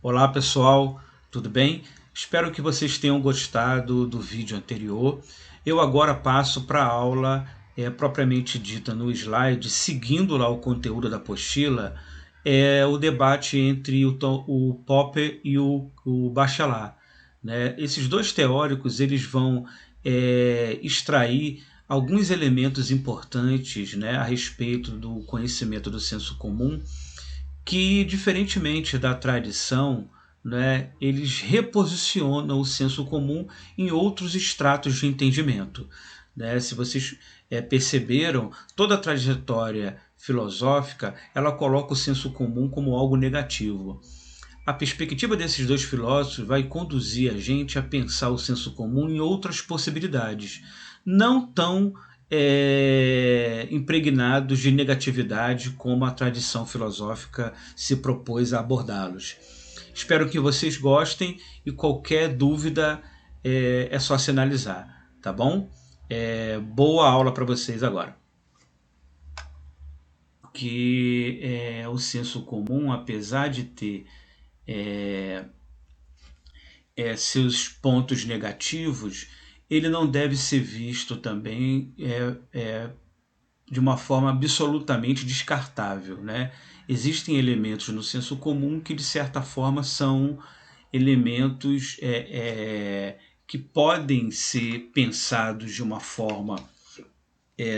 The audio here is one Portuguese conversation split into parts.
Olá pessoal, tudo bem? Espero que vocês tenham gostado do vídeo anterior. Eu agora passo para a aula propriamente dita no slide, seguindo lá o conteúdo da apostila, o debate entre o Popper e o Bachelard, né? Esses dois teóricos eles vão extrair alguns elementos importantes, né, a respeito do conhecimento do senso comum que, diferentemente da tradição, né, eles reposicionam o senso comum em outros estratos de entendimento. Né? Se vocês perceberam, toda a trajetória filosófica ela coloca o senso comum como algo negativo. A perspectiva desses dois filósofos vai conduzir a gente a pensar o senso comum em outras possibilidades, não tão impregnados de negatividade como a tradição filosófica se propôs a abordá-los. Espero que vocês gostem e qualquer dúvida é só sinalizar, tá bom? Boa aula para vocês agora. Que o senso comum, apesar de ter seus pontos negativos, ele não deve ser visto também de uma forma absolutamente descartável, né? Existem elementos no senso comum que, de certa forma, são elementos que podem ser pensados de uma forma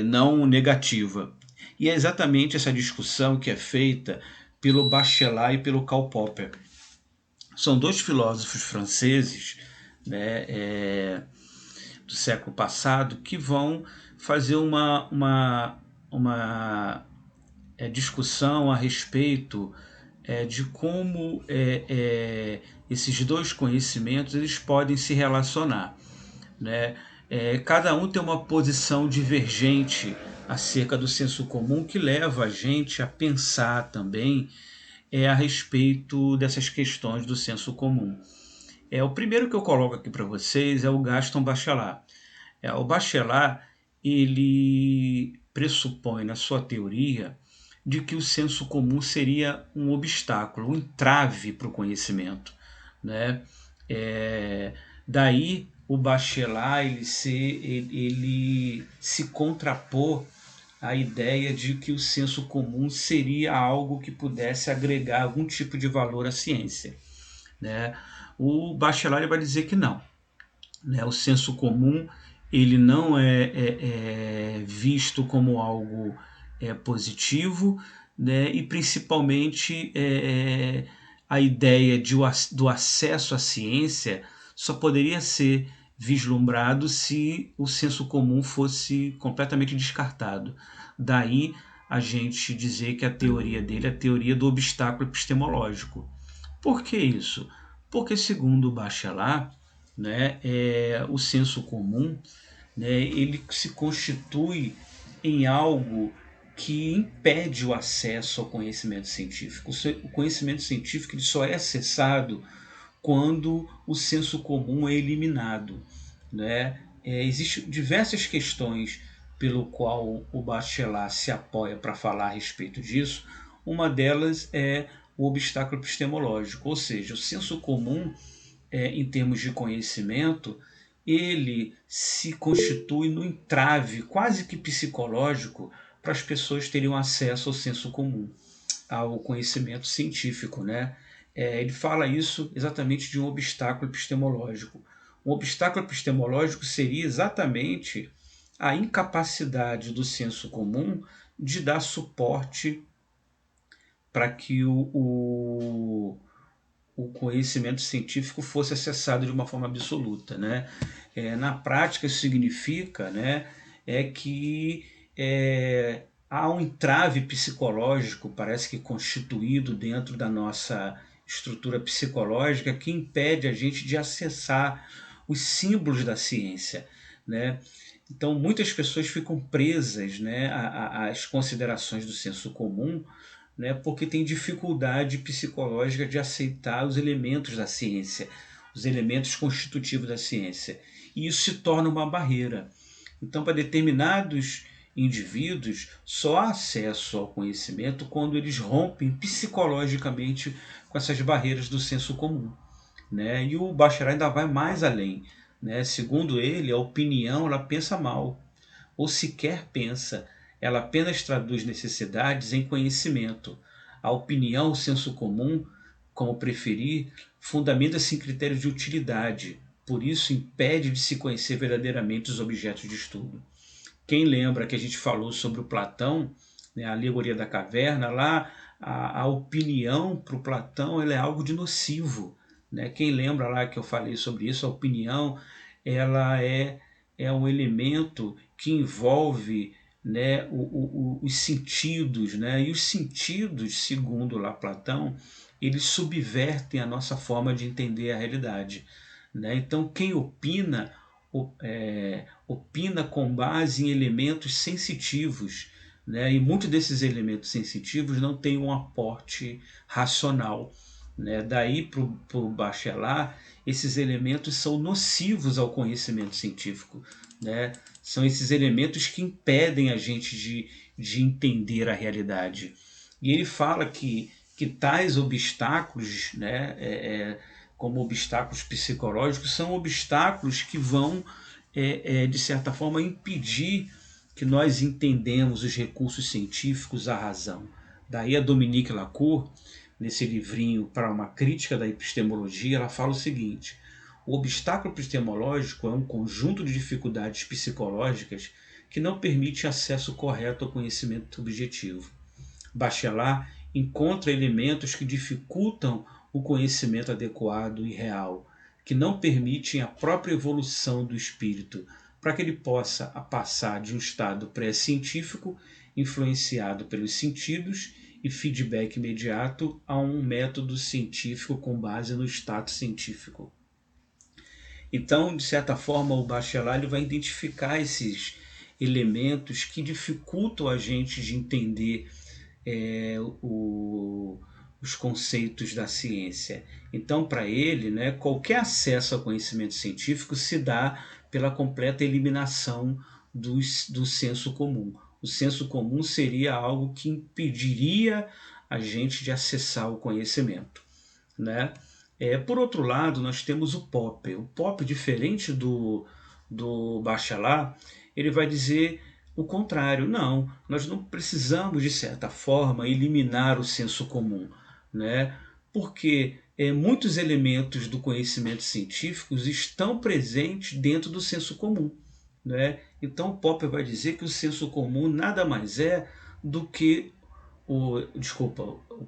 não negativa. E é exatamente essa discussão que é feita pelo Bachelard e pelo Karl Popper. São dois filósofos franceses, né, do século passado que vão fazer uma discussão a respeito de como esses dois conhecimentos eles podem se relacionar. Né? Cada um tem uma posição divergente acerca do senso comum que leva a gente a pensar também a respeito dessas questões do senso comum. O primeiro que eu coloco aqui para vocês é o Gaston Bachelard. O Bachelard ele pressupõe na sua teoria de que o senso comum seria um obstáculo, um entrave para o conhecimento. Né? Daí o Bachelard ele se contrapor a ideia de que o senso comum seria algo que pudesse agregar algum tipo de valor à ciência. Né? O Bachelard vai dizer que não. Né? O senso comum ele não é visto como algo positivo, né? E principalmente a ideia do acesso à ciência só poderia ser vislumbrado se o senso comum fosse completamente descartado. Daí a gente dizer que a teoria dele é a teoria do obstáculo epistemológico. Por que isso? Porque, segundo Bachelard, né, o senso comum, né, ele se constitui em algo que impede o acesso ao conhecimento científico. O conhecimento científico ele só é acessado quando o senso comum é eliminado. Né? Existem diversas questões pelo qual o Bachelard se apoia para falar a respeito disso. Uma delas é o obstáculo epistemológico, ou seja, o senso comum, em termos de conhecimento, ele se constitui no entrave quase que psicológico para as pessoas terem acesso ao senso comum, ao conhecimento científico. Né? Ele fala isso exatamente de um obstáculo epistemológico. Um obstáculo epistemológico seria exatamente a incapacidade do senso comum de dar suporte para que o conhecimento científico fosse acessado de uma forma absoluta. Né? Na prática, isso significa, né, que há um entrave psicológico, parece que constituído dentro da nossa estrutura psicológica, que impede a gente de acessar os símbolos da ciência. Né? Então, muitas pessoas ficam presas, né, às considerações do senso comum, né, porque tem dificuldade psicológica de aceitar os elementos da ciência, os elementos constitutivos da ciência. E isso se torna uma barreira. Então, para determinados indivíduos, só há acesso ao conhecimento quando eles rompem psicologicamente com essas barreiras do senso comum, né? E o Bachelard ainda vai mais além, né? Segundo ele, a opinião ela pensa mal, ou sequer pensa, ela apenas traduz necessidades em conhecimento. A opinião, o senso comum, como preferir, fundamenta-se em critérios de utilidade, por isso impede de se conhecer verdadeiramente os objetos de estudo. Quem lembra que a gente falou sobre o Platão, né, a alegoria da caverna, lá a opinião para o Platão ela é algo de nocivo. Né? Quem lembra lá que eu falei sobre isso, a opinião ela é um elemento que envolve, né, os sentidos, né? E os sentidos, segundo lá Platão, eles subvertem a nossa forma de entender a realidade. Né? Então, quem opina, opina com base em elementos sensitivos, né? E muitos desses elementos sensitivos não têm um aporte racional. Né? Daí, para o Bachelard, esses elementos são nocivos ao conhecimento científico. Né? São esses elementos que impedem a gente de entender a realidade. E ele fala que tais obstáculos, né, como obstáculos psicológicos, são obstáculos que vão, de certa forma, impedir que nós entendemos os recursos científicos, a razão. Daí a Dominique Lacour, nesse livrinho Para uma Crítica da Epistemologia, ela fala o seguinte: o obstáculo epistemológico é um conjunto de dificuldades psicológicas que não permite acesso correto ao conhecimento objetivo. Bachelard encontra elementos que dificultam o conhecimento adequado e real, que não permitem a própria evolução do espírito, para que ele possa passar de um estado pré-científico, influenciado pelos sentidos e feedback imediato, a um método científico com base no status científico. Então, de certa forma, o Bachelard ele vai identificar esses elementos que dificultam a gente de entender os conceitos da ciência. Então, para ele, né, qualquer acesso ao conhecimento científico se dá pela completa eliminação do senso comum. O senso comum seria algo que impediria a gente de acessar o conhecimento. Né? Por outro lado, nós temos o Popper. O Popper, diferente do Bachelard, ele vai dizer o contrário. Não, nós não precisamos, de certa forma, eliminar o senso comum. Né? Porque muitos elementos do conhecimento científico estão presentes dentro do senso comum. Né? Então, o Popper vai dizer que o senso comum nada mais é do que o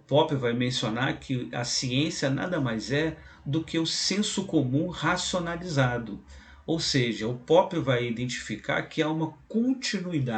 Popper vai mencionar que a ciência nada mais é do que o senso comum racionalizado. Ou seja, o Popper vai identificar que há uma continuidade